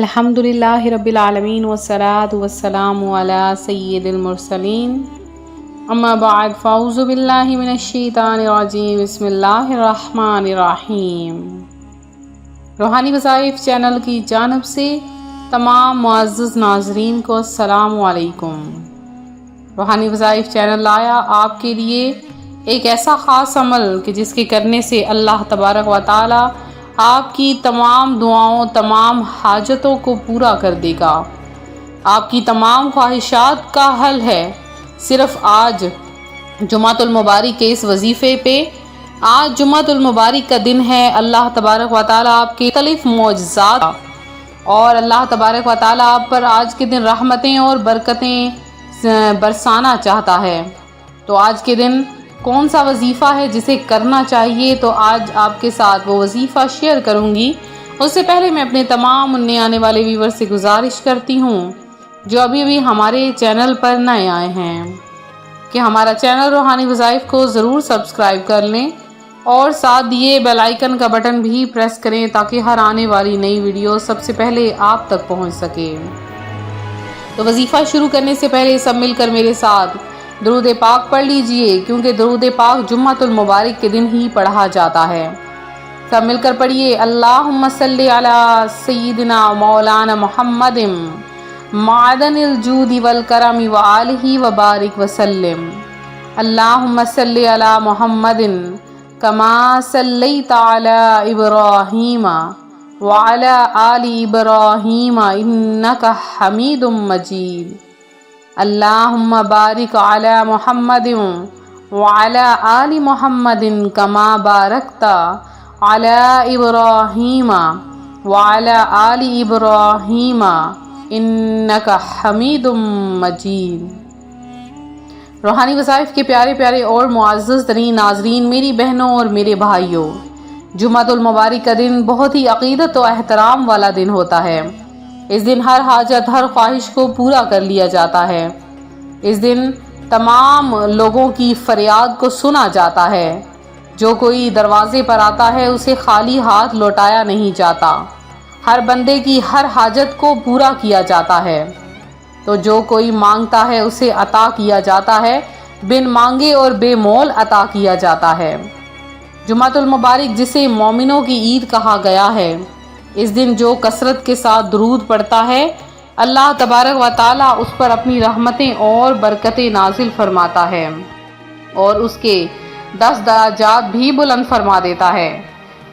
الحمدللہ رب العالمین والصلاة والسلام علی سید المرسلین اما بعد فاعوذ باللہ من الشیطان الرجیم بسم اللہ الرحمن الرحیم۔ روحانی وظائف چینل کی جانب سے تمام معزز ناظرین کو السلام علیکم۔ روحانی وظائف چینل لایا آپ کے لیے ایک ایسا خاص عمل کہ جس کے کرنے سے اللہ تبارک و تعالی آپ کی تمام دعاؤں تمام حاجتوں کو پورا کر دے گا، آپ کی تمام خواہشات کا حل ہے۔ صرف آج جمعۃ المبارک کے اس وظیفے پہ، آج جمعۃ المبارک کا دن ہے، اللہ تبارک و تعالیٰ آپ کے مختلف معجزات اور اللہ تبارک و تعالیٰ آپ پر آج کے دن رحمتیں اور برکتیں برسانا چاہتا ہے۔ تو آج کے دن کون سا وظیفہ ہے جسے کرنا چاہیے، تو آج آپ کے ساتھ وہ وظیفہ شیئر کروں گی۔ اس سے پہلے میں اپنے تمام نئے آنے والے ویور سے گزارش کرتی ہوں جو ابھی ہمارے چینل پر نئے آئے ہیں کہ ہمارا چینل روحانی وظائف کو ضرور سبسکرائب کر لیں اور ساتھ دیے بیل آئیکن کا بٹن بھی پریس کریں تاکہ ہر آنے والی نئی ویڈیو سب سے پہلے آپ تک پہنچ سکے۔ تو وظیفہ شروع کرنے سے پہلے سب مل کر میرے ساتھ درود پاک پڑھ لیجئے، کیونکہ درود پاک جمعۃ المبارک کے دن ہی پڑھا جاتا ہے۔ سب مل کر پڑھیے، اللہم صلی علی سیدنا مولانا محمد معدن الجود والکرم وآلہ وبارک وسلم۔ اللہم صلی علی محمد کما صلیت علی ابراہیم وعلی آل ابراہیم انک حمید مجید۔ اللہم بارک علی محمد وعلی آل محمد کما بارکت علی ابراہیم وعلی آل ابراہیم انک حمید مجید۔ روحانی وظائف کے پیارے پیارے اور معزز ترین ناظرین، میری بہنوں اور میرے بھائیوں، جمعۃ المبارک کا دن بہت ہی عقیدت و احترام والا دن ہوتا ہے۔ اس دن ہر حاجت ہر خواہش کو پورا کر لیا جاتا ہے۔ اس دن تمام لوگوں کی فریاد کو سنا جاتا ہے۔ جو کوئی دروازے پر آتا ہے اسے خالی ہاتھ لوٹایا نہیں جاتا، ہر بندے کی ہر حاجت کو پورا کیا جاتا ہے۔ تو جو کوئی مانگتا ہے اسے عطا کیا جاتا ہے، بن مانگے اور بے مول عطا کیا جاتا ہے۔ جمعۃ المبارک جسے مومنوں کی عید کہا گیا ہے، اس دن جو کثرت کے ساتھ درود پڑھتا ہے، اللہ تبارک و تعالیٰ اس پر اپنی رحمتیں اور برکتیں نازل فرماتا ہے اور اس کے 10 درجات بھی بلند فرما دیتا ہے۔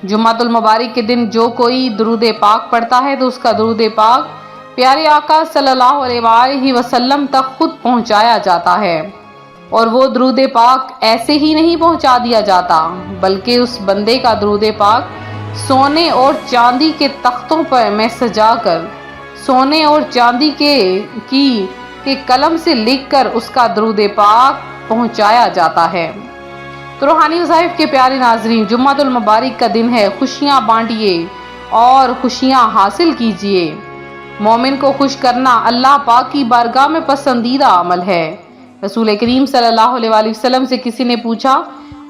جمعۃ المبارک کے دن جو کوئی درود پاک پڑھتا ہے تو اس کا درود پاک پیارے آقا صلی اللہ علیہ وآلہ وسلم تک خود پہنچایا جاتا ہے، اور وہ درود پاک ایسے ہی نہیں پہنچا دیا جاتا، بلکہ اس بندے کا درود پاک سونے اور چاندی کے تختوں پر میں سجا کر، سونے اور چاندی کے قلم سے لکھ کر اس کا درود پاک پہنچایا جاتا ہے۔ تو روحانی وظائف کے پیارے ناظرین، جمعۃ المبارک کا دن ہے، خوشیاں بانٹیے اور خوشیاں حاصل کیجیے۔ مومن کو خوش کرنا اللہ پاک کی بارگاہ میں پسندیدہ عمل ہے۔ رسول کریم صلی اللہ علیہ وآلہ وسلم سے کسی نے پوچھا،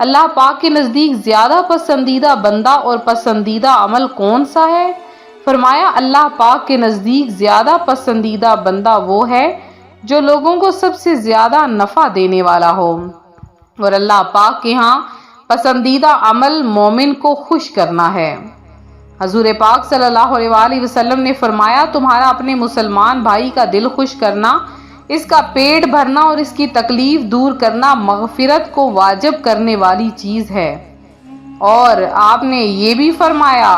اللہ پاک کے نزدیک زیادہ پسندیدہ بندہ اور پسندیدہ عمل کون سا ہے؟ فرمایا، اللہ پاک کے نزدیک زیادہ پسندیدہ بندہ وہ ہے جو لوگوں کو سب سے زیادہ نفع دینے والا ہو، اور اللہ پاک کے ہاں پسندیدہ عمل مومن کو خوش کرنا ہے۔ حضور پاک صلی اللہ علیہ وآلہ وسلم نے فرمایا، تمہارا اپنے مسلمان بھائی کا دل خوش کرنا، اس کا پیٹ بھرنا اور اس کی تکلیف دور کرنا مغفرت کو واجب کرنے والی چیز ہے۔ اور آپ نے یہ بھی فرمایا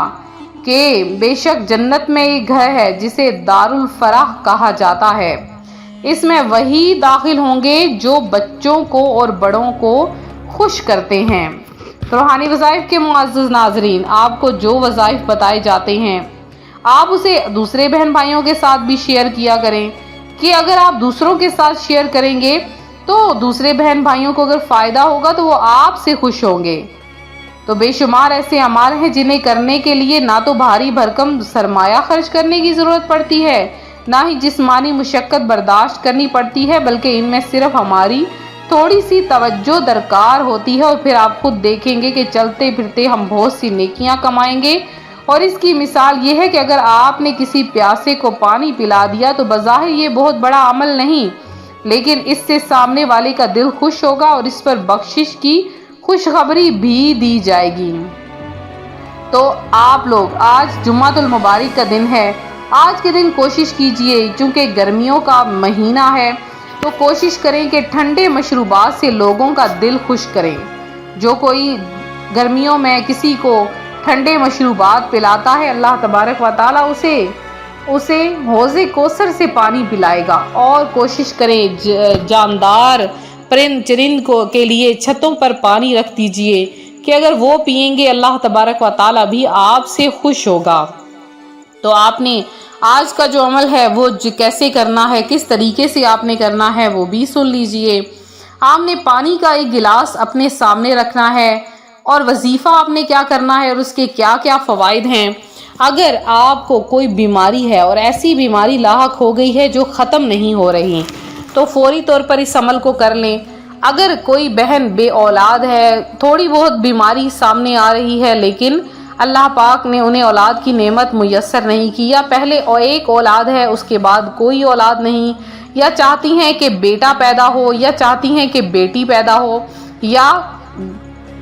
کہ بے شک جنت میں ایک گھر ہے جسے دار الفرح کہا جاتا ہے، اس میں وہی داخل ہوں گے جو بچوں کو اور بڑوں کو خوش کرتے ہیں۔ روحانی وظائف کے معزز ناظرین، آپ کو جو وظائف بتائے جاتے ہیں آپ اسے دوسرے بہن بھائیوں کے ساتھ بھی شیئر کیا کریں، کہ اگر آپ دوسروں کے ساتھ شیئر کریں گے تو دوسرے بہن بھائیوں کو اگر فائدہ ہوگا تو وہ آپ سے خوش ہوں گے۔ تو بے شمار ایسے اعمال ہیں جنہیں کرنے کے لیے نہ تو بھاری بھرکم سرمایہ خرچ کرنے کی ضرورت پڑتی ہے، نہ ہی جسمانی مشقت برداشت کرنی پڑتی ہے، بلکہ ان میں صرف ہماری تھوڑی سی توجہ درکار ہوتی ہے، اور پھر آپ خود دیکھیں گے کہ چلتے پھرتے ہم بہت سی نیکیاں کمائیں گے اور اس کی مثال یہ ہے کہ اگر آپ نے کسی پیاسے کو پانی پلا دیا تو بظاہر یہ بہت بڑا عمل نہیں، لیکن اس سے سامنے والے کا دل خوش ہوگا اور اس پر بخشش کی خوشخبری بھی دی جائے گی۔ تو آپ لوگ آج جمعۃ المبارک کا دن ہے، آج کے دن کوشش کیجئے، چونکہ گرمیوں کا مہینہ ہے تو کوشش کریں کہ ٹھنڈے مشروبات سے لوگوں کا دل خوش کریں۔ جو کوئی گرمیوں میں کسی کو ٹھنڈے مشروبات پلاتا ہے، اللہ تبارک و تعالیٰ اسے حوض کوثر سے پانی پلائے گا۔ اور کوشش کریں جاندار پرند چرند کے لیے چھتوں پر پانی رکھ دیجئے کہ اگر وہ پئیں گے اللہ تبارک و تعالیٰ بھی آپ سے خوش ہوگا۔ تو آپ نے آج کا جو عمل ہے وہ کیسے کرنا ہے، کس طریقے سے آپ نے کرنا ہے وہ بھی سن لیجئے۔ آپ نے پانی کا ایک گلاس اپنے سامنے رکھنا ہے اور وظیفہ آپ نے کیا کرنا ہے اور اس کے کیا کیا فوائد ہیں۔ اگر آپ کو کوئی بیماری ہے اور ایسی بیماری لاحق ہو گئی ہے جو ختم نہیں ہو رہی تو فوری طور پر اس عمل کو کر لیں۔ اگر کوئی بہن بے اولاد ہے، تھوڑی بہت بیماری سامنے آ رہی ہے لیکن اللہ پاک نے انہیں اولاد کی نعمت میسر نہیں کی، یا پہلے ایک اولاد ہے اس کے بعد کوئی اولاد نہیں، یا چاہتی ہیں کہ بیٹا پیدا ہو یا چاہتی ہیں کہ بیٹی پیدا ہو، یا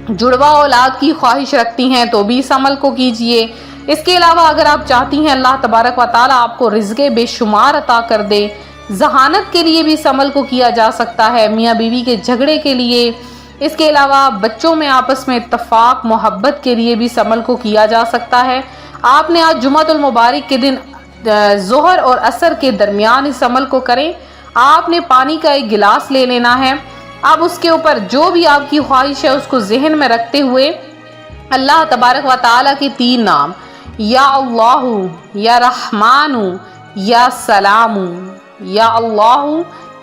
جڑواں اولاد کی خواہش رکھتی ہیں تو بھی اس عمل کو کیجئے۔ اس کے علاوہ اگر آپ چاہتی ہیں اللہ تبارک و تعالیٰ آپ کو رزق بے شمار عطا کر دے، ذہانت کے لیے بھی اس عمل کو کیا جا سکتا ہے، میاں بیوی کے جھگڑے کے لیے، اس کے علاوہ بچوں میں آپس میں اتفاق محبت کے لیے بھی اس عمل کو کیا جا سکتا ہے۔ آپ نے آج جمعۃ المبارک کے دن ظہر اور عصر کے درمیان اس عمل کو کریں۔ آپ نے پانی کا ایک گلاس لے لینا ہے، اب اس کے اوپر جو بھی آپ کی خواہش ہے اس کو ذہن میں رکھتے ہوئے اللہ تبارک و تعالیٰ کے 3 نام یا اللہ، یا رحمان، یا سلام، یا اللہ،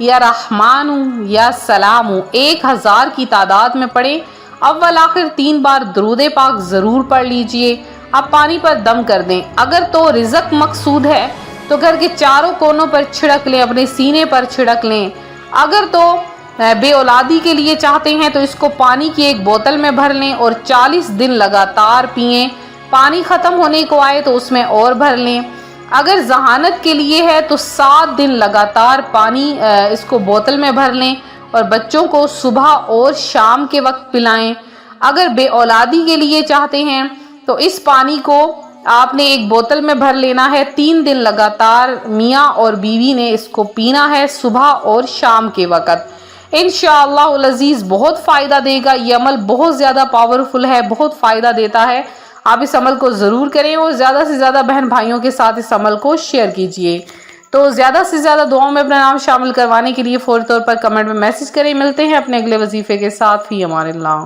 یا رحمان، یا سلام 1000 کی تعداد میں پڑھیں۔ اول آخر 3 بار درود پاک ضرور پڑھ لیجئے۔ اب پانی پر دم کر دیں۔ اگر تو رزق مقصود ہے تو گھر کے چاروں کونوں پر چھڑک لیں، اپنے سینے پر چھڑک لیں۔ اگر تو بے اولادی کے لیے چاہتے ہیں تو اس کو پانی کی ایک بوتل میں بھر لیں اور 40 دن لگاتار پئیں۔ پانی ختم ہونے کو آئے تو اس میں اور بھر لیں۔ اگر ذہانت کے لیے ہے تو 7 دن لگاتار پانی اس کو بوتل میں بھر لیں اور بچوں کو صبح اور شام کے وقت پلائیں۔ اگر بے اولادی کے لیے چاہتے ہیں تو اس پانی کو آپ نے ایک بوتل میں بھر لینا ہے، 3 دن لگاتار میاں اور بیوی نے اس کو پینا ہے صبح اور شام کے وقت۔ انشاءاللہ العزیز بہت فائدہ دے گا، یہ عمل بہت زیادہ پاورفل ہے، بہت فائدہ دیتا ہے۔ آپ اس عمل کو ضرور کریں اور زیادہ سے زیادہ بہن بھائیوں کے ساتھ اس عمل کو شیئر کیجئے۔ تو زیادہ سے زیادہ دعاؤں میں اپنا نام شامل کروانے کے لیے فوری طور پر کمنٹ میں میسج کریں۔ ملتے ہیں اپنے اگلے وظیفے کے ساتھ، فی امان اللہ۔